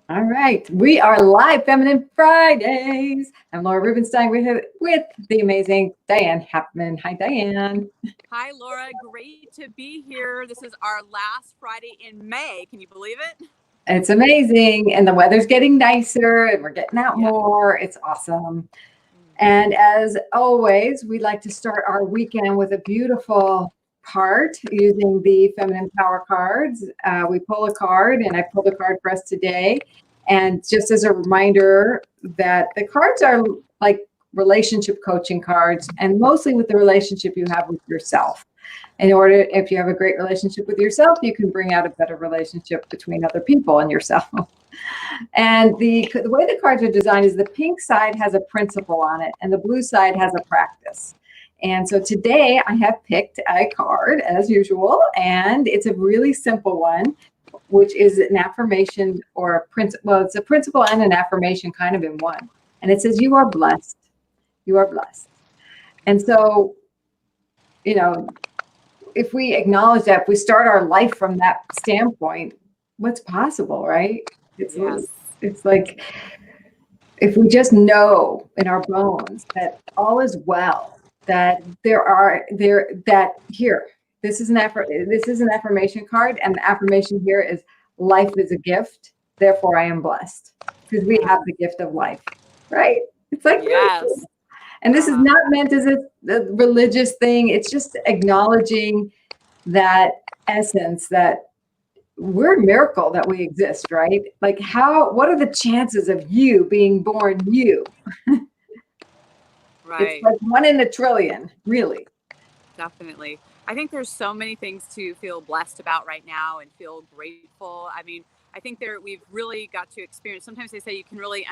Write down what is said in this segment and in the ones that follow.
All right. We are live Feminine Fridays. I'm Laura Rubinstein with the amazing Diane Halfman. Hi, Diane. Hi, Laura. Great to be here. This is our last Friday in May. Can you believe it? It's amazing. And the weather's getting nicer and we're getting out Yeah. more. It's awesome. And as always, we like to start our weekend with a beautiful card using the Feminine Power cards. We pull a card, and I pulled a card for us today. And just as a reminder that the cards are like relationship coaching cards, and mostly with the relationship you have with yourself. If you have a great relationship with yourself, you can bring out a better relationship between other people and yourself. And the way the cards are designed is the pink side has a principle on it, and the blue side has a practice. And so today I have picked a card as usual, and it's a really simple one, which is an affirmation or a principle. Well, it's a principle and an affirmation kind of in one. And it says, "You are blessed. You are blessed." And so, if we acknowledge that, if we start our life from that standpoint, what's possible, right? Yes. It's like if we just know in our bones that all is well, that this is an affirmation card, and the affirmation here is life is a gift, therefore I am blessed, because we have the gift of life, right? It's like Yes. really cool. And this is not meant as a religious thing. It's just acknowledging that essence that we're a miracle that we exist, right? Like what are the chances of you being born you? Right. It's like 1 in a trillion, really. Definitely. I think there's so many things to feel blessed about right now and feel grateful. I mean, I think we've really got to experience. Sometimes they say you can really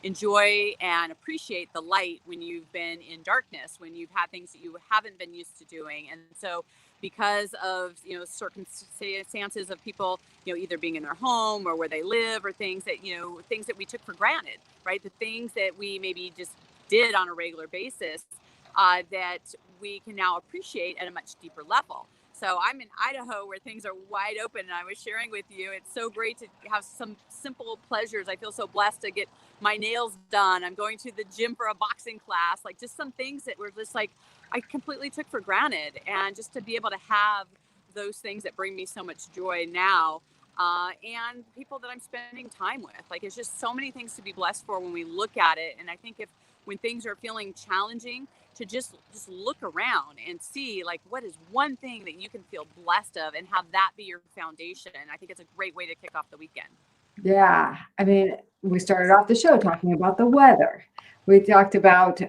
enjoy and appreciate the light when you've been in darkness, when you've had things that you haven't been used to doing. And so because of, circumstances of people, either being in their home or where they live, or things that we took for granted, right? The things that we maybe just did on a regular basis, that we can now appreciate at a much deeper level. So I'm in Idaho where things are wide open, and I was sharing with you, it's so great to have some simple pleasures. I feel so blessed to get my nails done. I'm going to the gym for a boxing class, like just some things that were just like I completely took for granted. And just to be able to have those things that bring me so much joy now, and people that I'm spending time with. Like, it's just so many things to be blessed for when we look at it. And I think when things are feeling challenging, to just look around and see, like, what is one thing that you can feel blessed of, and have that be your foundation. I think it's a great way to kick off the weekend. Yeah. I mean, we started off the show talking about the weather. We talked about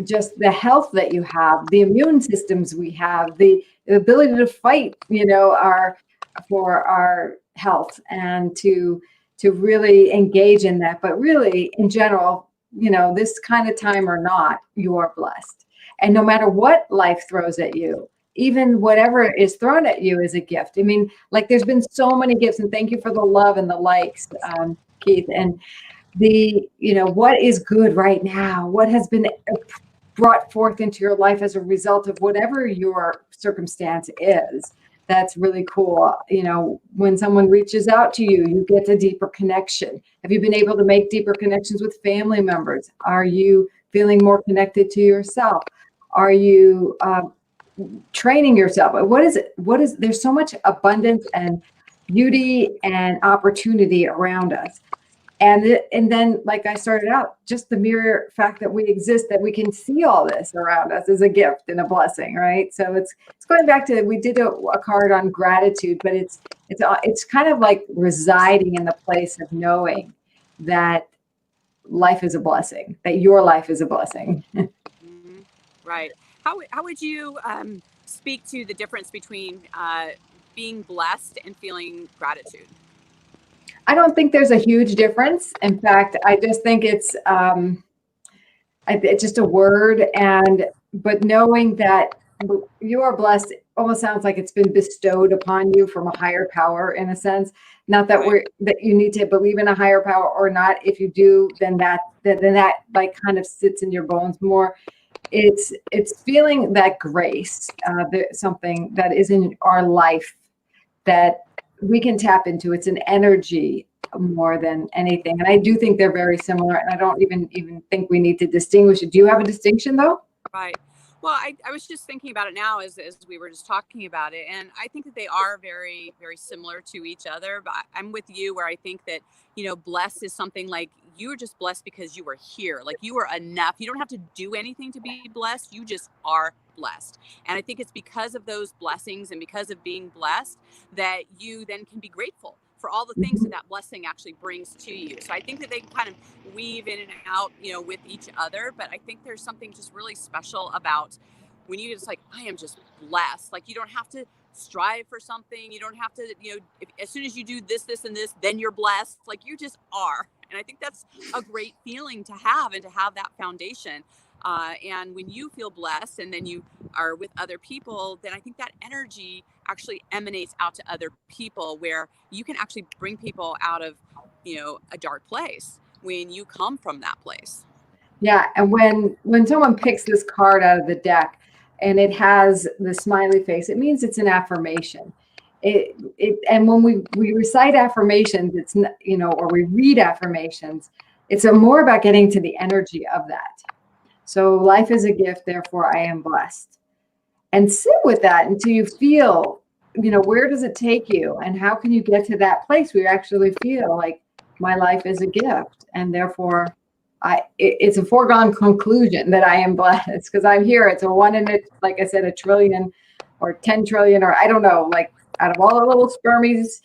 just the health that you have, the immune systems we have, the ability to fight, for our health, and to really engage in that. But really, in general, this kind of time or not, you are blessed. And no matter what life throws at you, even whatever is thrown at you is a gift. I mean, like, there's been so many gifts, and thank you for the love and the likes, Keith. And what is good right now, what has been brought forth into your life as a result of whatever your circumstance is. That's really cool. When someone reaches out to you, you get a deeper connection. Have you been able to make deeper connections with family members? Are you feeling more connected to yourself? Are you training yourself? What is it? There's so much abundance and beauty and opportunity around us. And then, like I started out, just the mere fact that we exist, that we can see all this around us, is a gift and a blessing, right? So it's going back to, we did a card on gratitude, but it's kind of like residing in the place of knowing that life is a blessing, that your life is a blessing. Mm-hmm. Right. How would you speak to the difference between being blessed and feeling gratitude? I don't think there's a huge difference. In fact, I just think it's just a word. But knowing that you are blessed almost sounds like it's been bestowed upon you from a higher power, in a sense. Not that that you need to believe in a higher power or not. If you do, then that like kind of sits in your bones more. It's feeling that grace, something that is in our life that we can tap into. It's an energy more than anything. And I do think they're very similar. And I don't even think we need to distinguish it. Do you have a distinction though? Right. Well, I was just thinking about it now as we were just talking about it. And I think that they are very, very similar to each other. But I'm with you where I think that, blessed is something like you were just blessed because you were here. Like you were enough. You don't have to do anything to be blessed. You just are blessed. And I think it's because of those blessings and because of being blessed that you then can be grateful for all the things that that blessing actually brings to you. So I think that they kind of weave in and out, with each other. But I think there's something just really special about when you just like, I am just blessed. Like you don't have to strive for something. You don't have to, as soon as you do this, this, and this, then you're blessed. Like you just are. And I think that's a great feeling to have and to have that foundation. And when you feel blessed and then you are with other people, then I think that energy actually emanates out to other people where you can actually bring people out of, a dark place when you come from that place. Yeah. And when someone picks this card out of the deck and it has the smiley face, it means it's an affirmation. And when we recite affirmations, it's, or we read affirmations, it's more about getting to the energy of that. So life is a gift, therefore I am blessed. And sit with that until you feel, where does it take you? And how can you get to that place where you actually feel like my life is a gift and therefore it's a foregone conclusion that I am blessed because I'm here. It's a one in it, like I said, a trillion or 10 trillion, or I don't know, like out of all the little spermies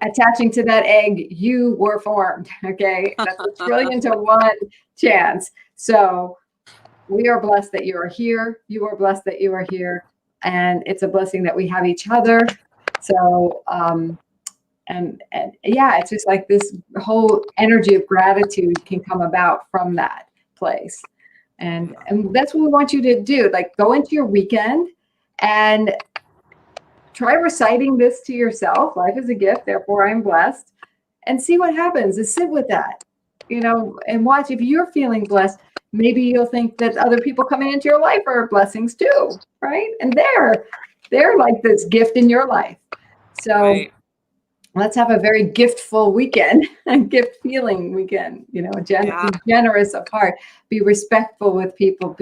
attaching to that egg, you were formed. Okay. That's a trillion to one chance. So we are blessed that you are here. You are blessed that you are here. And it's a blessing that we have each other. So, and yeah, it's just like this whole energy of gratitude can come about from that place. And that's what we want you to do. Like go into your weekend and try reciting this to yourself. Life is a gift, therefore I'm blessed. And see what happens. Just sit with that, and watch. If you're feeling blessed, maybe you'll think that other people coming into your life are blessings too, right? And they're like this gift in your life. So right. Let's have a very giftful weekend, a gift feeling weekend, be generous of heart, be respectful with people,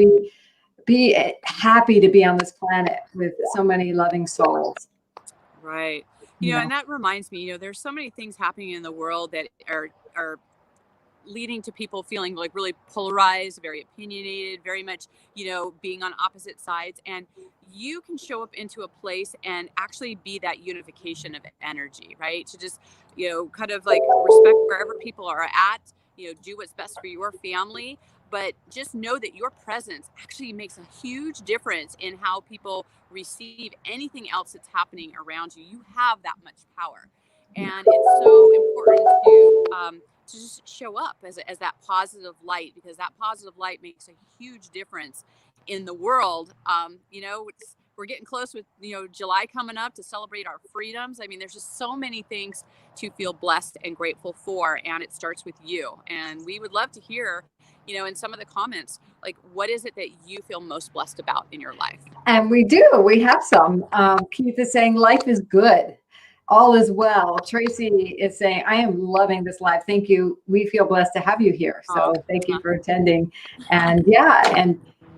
be happy to be on this planet with so many loving souls. Right. And that reminds me, there's so many things happening in the world that are leading to people feeling like really polarized, very opinionated, very much, being on opposite sides. And you can show up into a place and actually be that unification of energy, right? To just, kind of like respect wherever people are at, do what's best for your family. But just know that your presence actually makes a huge difference in how people receive anything else that's happening around you. You have that much power. And it's so important to just show up as that positive light, because that positive light makes a huge difference in the world. We're getting close with, July coming up to celebrate our freedoms. I mean, there's just so many things to feel blessed and grateful for. And it starts with you. And we would love to hear, in some of the comments, like, what is it that you feel most blessed about in your life? And we do. We have some. Keith is saying life is good. All is well. Tracy is saying, I am loving this live. Thank you. We feel blessed to have you here. So thank you for attending. And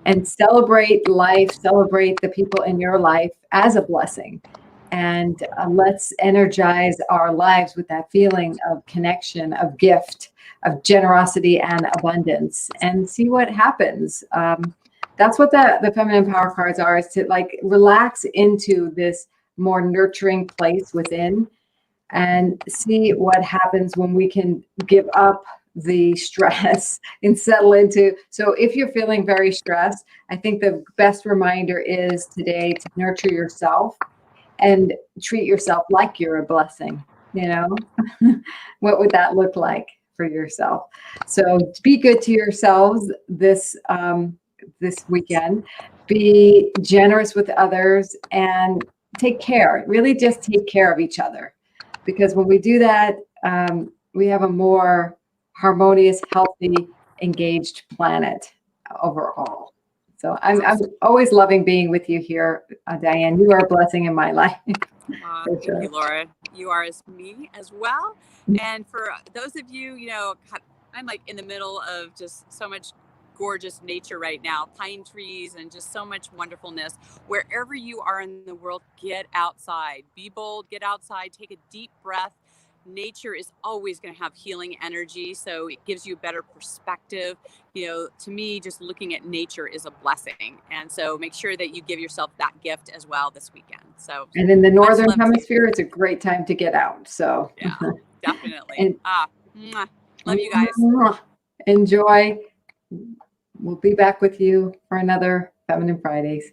and celebrate life, celebrate the people in your life as a blessing. And let's energize our lives with that feeling of connection, of gift, of generosity and abundance, and see what happens. That's what the feminine power cards are, is to like relax into this more nurturing place within and see what happens when we can give up the stress and settle into. So if you're feeling very stressed, I think the best reminder is today to nurture yourself and treat yourself like you're a blessing. What would that look like for yourself? So be good to yourselves this weekend. Be generous with others and take care. Really just take care of each other. Because when we do that, we have a more harmonious, healthy, engaged planet overall. So I'm always loving being with you here, Diane. You are a blessing in my life. Thank you, Laura. you are as me as well. And for those of you, I'm like in the middle of just so much gorgeous nature right now, pine trees and just so much wonderfulness. Wherever you are in the world, get outside, be bold, get outside, take a deep breath. Nature is always going to have healing energy, so it gives you a better perspective. To me, just looking at nature is a blessing, and so make sure that you give yourself that gift as well this weekend. So, and in the Northern Hemisphere, it's a great time to get out. So yeah, definitely. And love you guys. Enjoy. We'll be back with you for another Feminine Fridays.